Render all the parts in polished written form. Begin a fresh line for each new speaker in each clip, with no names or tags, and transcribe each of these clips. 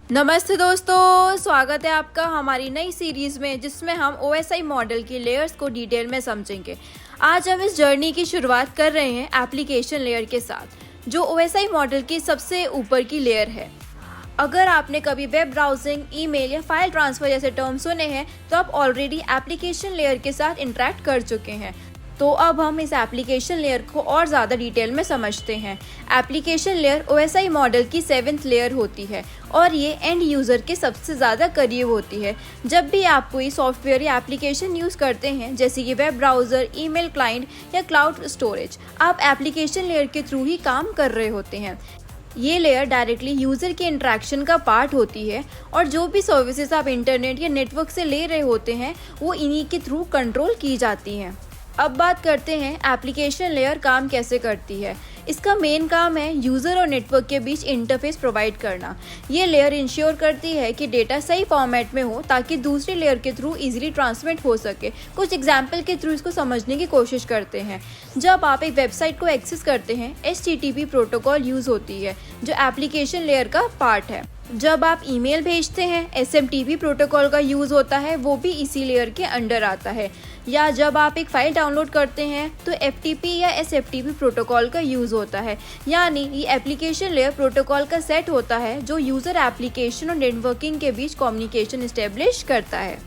नमस्ते दोस्तों, स्वागत है आपका हमारी नई सीरीज में जिसमें हम OSI मॉडल की लेयर्स को डिटेल में समझेंगे। आज हम इस जर्नी की शुरुआत कर रहे हैं एप्लीकेशन लेयर के साथ, जो OSI मॉडल की सबसे ऊपर की लेयर है। अगर आपने कभी वेब ब्राउजिंग, ईमेल या फाइल ट्रांसफर जैसे टर्म सुने हैं तो आप ऑलरेडी एप्लीकेशन लेयर के साथ इंटरेक्ट कर चुके हैं। तो अब हम इस एप्लीकेशन लेयर को और ज़्यादा डिटेल में समझते हैं। एप्लीकेशन लेयर OSI मॉडल की 7th लेयर होती है और ये एंड यूज़र के सबसे ज़्यादा करीब होती है। जब भी आप कोई सॉफ्टवेयर या एप्लीकेशन यूज़ करते हैं, जैसे कि वेब ब्राउज़र, ईमेल क्लाइंट या क्लाउड स्टोरेज, आप एप्लीकेशन लेयर के थ्रू ही काम कर रहे होते हैं। ये लेयर डायरेक्टली यूज़र के इंटरेक्शन का पार्ट होती है और जो भी सर्विसेज आप इंटरनेट या नेटवर्क से ले रहे होते हैं वो इन्हीं के थ्रू कंट्रोल की जाती हैं। अब बात करते हैं एप्लीकेशन लेयर काम कैसे करती है। इसका मेन काम है यूज़र और नेटवर्क के बीच इंटरफेस प्रोवाइड करना। ये लेयर इंश्योर करती है कि डेटा सही फॉर्मेट में हो ताकि दूसरी लेयर के थ्रू इजीली ट्रांसमिट हो सके। कुछ एग्जाम्पल के थ्रू इसको समझने की कोशिश करते हैं। जब आप एक वेबसाइट को एक्सेस करते हैं, HTTP प्रोटोकॉल यूज़ होती है जो एप्लीकेशन लेयर का पार्ट है। जब आप ईमेल भेजते हैं, SMTP प्रोटोकॉल का यूज़ होता है, वो भी इसी लेयर के अंडर आता है। या जब आप एक फ़ाइल डाउनलोड करते हैं तो FTP या SFTP प्रोटोकॉल का यूज़ होता है। यानी ये एप्लीकेशन लेयर प्रोटोकॉल का सेट होता है जो यूज़र एप्लीकेशन और नेटवर्किंग के बीच कम्युनिकेशन इस्टेब्लिश करता है।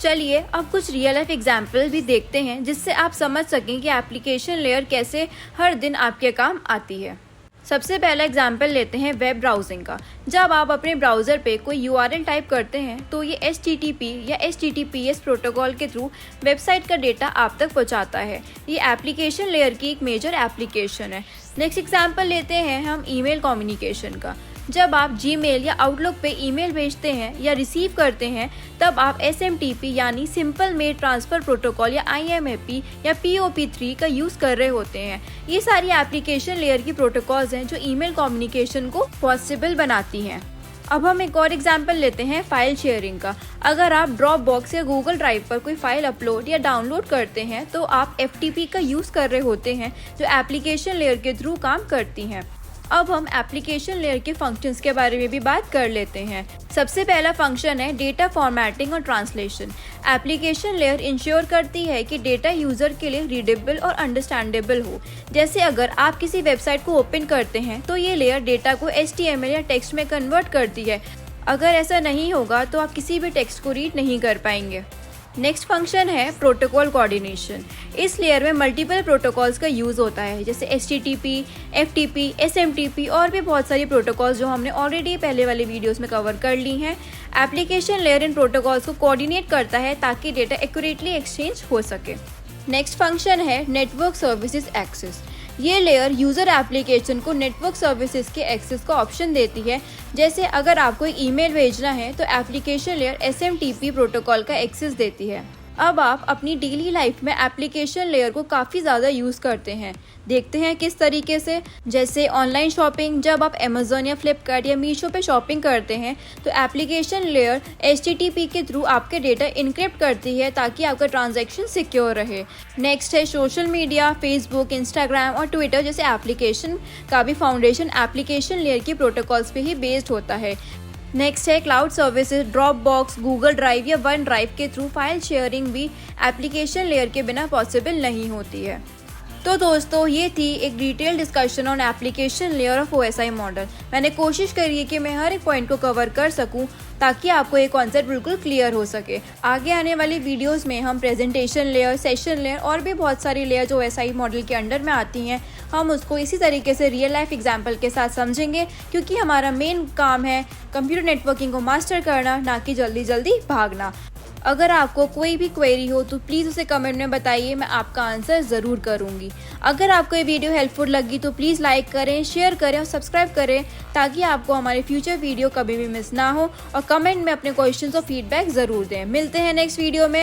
चलिए अब कुछ रियल लाइफ एग्जाम्पल भी देखते हैं जिससे आप समझ सकें कि एप्लीकेशन लेयर कैसे हर दिन आपके काम आती है। सबसे पहला एग्जाम्पल लेते हैं वेब ब्राउजिंग का। जब आप अपने ब्राउज़र पे कोई URL टाइप करते हैं तो ये HTTP या HTTPS प्रोटोकॉल के थ्रू वेबसाइट का डेटा आप तक पहुंचाता है। ये एप्लीकेशन लेयर की एक मेजर एप्लीकेशन है। नेक्स्ट एग्जाम्पल लेते हैं हम ईमेल कम्युनिकेशन का। जब आप Gmail या आउटलुक पे ईमेल भेजते हैं या रिसीव करते हैं तब आप SMTP यानी सिंपल मेल ट्रांसफ़र प्रोटोकॉल या IMAP या POP3 का यूज़ कर रहे होते हैं। ये सारी एप्लीकेशन लेयर की प्रोटोकॉल्स हैं जो ईमेल कम्युनिकेशन को पॉसिबल बनाती हैं। अब हम एक और एग्जांपल लेते हैं फाइल शेयरिंग का। अगर आप ड्रॉपबॉक्स या गूगल ड्राइव पर कोई फाइल अपलोड या डाउनलोड करते हैं तो आप FTP का यूज़ कर रहे होते हैं जो एप्लीकेशन लेयर के थ्रू काम करती हैं। अब हम एप्लीकेशन लेयर के फंक्शंस के बारे में भी बात कर लेते हैं। सबसे पहला फंक्शन है डेटा फॉर्मेटिंग और ट्रांसलेशन। एप्लीकेशन लेयर इंश्योर करती है कि डेटा यूज़र के लिए रीडेबल और अंडरस्टैंडेबल हो। जैसे अगर आप किसी वेबसाइट को ओपन करते हैं तो ये लेयर डेटा को HTML या टेक्स्ट में कन्वर्ट करती है। अगर ऐसा नहीं होगा तो आप किसी भी टेक्स्ट को रीड नहीं कर पाएंगे। नेक्स्ट फंक्शन है प्रोटोकॉल कोऑर्डिनेशन। इस लेयर में मल्टीपल प्रोटोकॉल्स का यूज़ होता है, जैसे HTTP, FTP, SMTP और भी बहुत सारी प्रोटोकॉल्स जो हमने ऑलरेडी पहले वाले वीडियोस में कवर कर ली हैं। एप्लीकेशन लेयर इन प्रोटोकॉल्स को कोऑर्डिनेट करता है ताकि डेटा एक्यूरेटली एक्सचेंज हो सके। नेक्स्ट फंक्शन है नेटवर्क सर्विसेज एक्सेस। ये लेयर यूज़र एप्लीकेशन को नेटवर्क सर्विसेज के एक्सेस का ऑप्शन देती है। जैसे अगर आपको ईमेल भेजना है तो एप्लीकेशन लेयर SMTP प्रोटोकॉल का एक्सेस देती है। अब आप अपनी डेली लाइफ में एप्लीकेशन लेयर को काफ़ी ज़्यादा यूज़ करते हैं। देखते हैं किस तरीके से। जैसे ऑनलाइन शॉपिंग, जब आप Amazon या Flipkart या मीशो पे शॉपिंग करते हैं तो एप्लीकेशन लेयर HTTP के थ्रू आपके डेटा इनक्रिप्ट करती है ताकि आपका ट्रांजैक्शन सिक्योर रहे। नेक्स्ट है सोशल मीडिया। फेसबुक, इंस्टाग्राम और ट्विटर जैसे एप्लीकेशन का भी फाउंडेशन एप्लीकेशन लेयर की प्रोटोकॉल्स पे ही बेस्ड होता है। नेक्स्ट है cloud services. Dropbox, Google drive या वन ड्राइव के थ्रू फाइल शेयरिंग भी एप्लीकेशन लेयर के बिना पॉसिबल नहीं होती है। तो दोस्तों, ये थी एक detail discussion on application layer of OSI model. मैंने कोशिश करी है कि मैं हर एक पॉइंट को कवर कर सकूं ताकि आपको ये कॉन्सेप्ट बिल्कुल क्लियर हो सके। आगे आने वाली वीडियोस में हम प्रेजेंटेशन लेयर, सेशन लेयर और भी बहुत सारी लेयर जो OSI मॉडल के अंडर में आती हैं, हम उसको इसी तरीके से रियल लाइफ एग्जाम्पल के साथ समझेंगे, क्योंकि हमारा मेन काम है कंप्यूटर नेटवर्किंग को मास्टर करना, ना कि जल्दी जल्दी भागना। अगर आपको कोई भी क्वेरी हो तो प्लीज़ उसे कमेंट में बताइए, मैं आपका आंसर ज़रूर करूँगी। अगर आपको ये वीडियो हेल्पफुल लगी तो प्लीज़ लाइक करें, शेयर करें और सब्सक्राइब करें ताकि आपको हमारे फ्यूचर वीडियो कभी भी मिस ना हो। और कमेंट में अपने क्वेश्चंस और फीडबैक ज़रूर दें। मिलते हैं नेक्स्ट वीडियो में।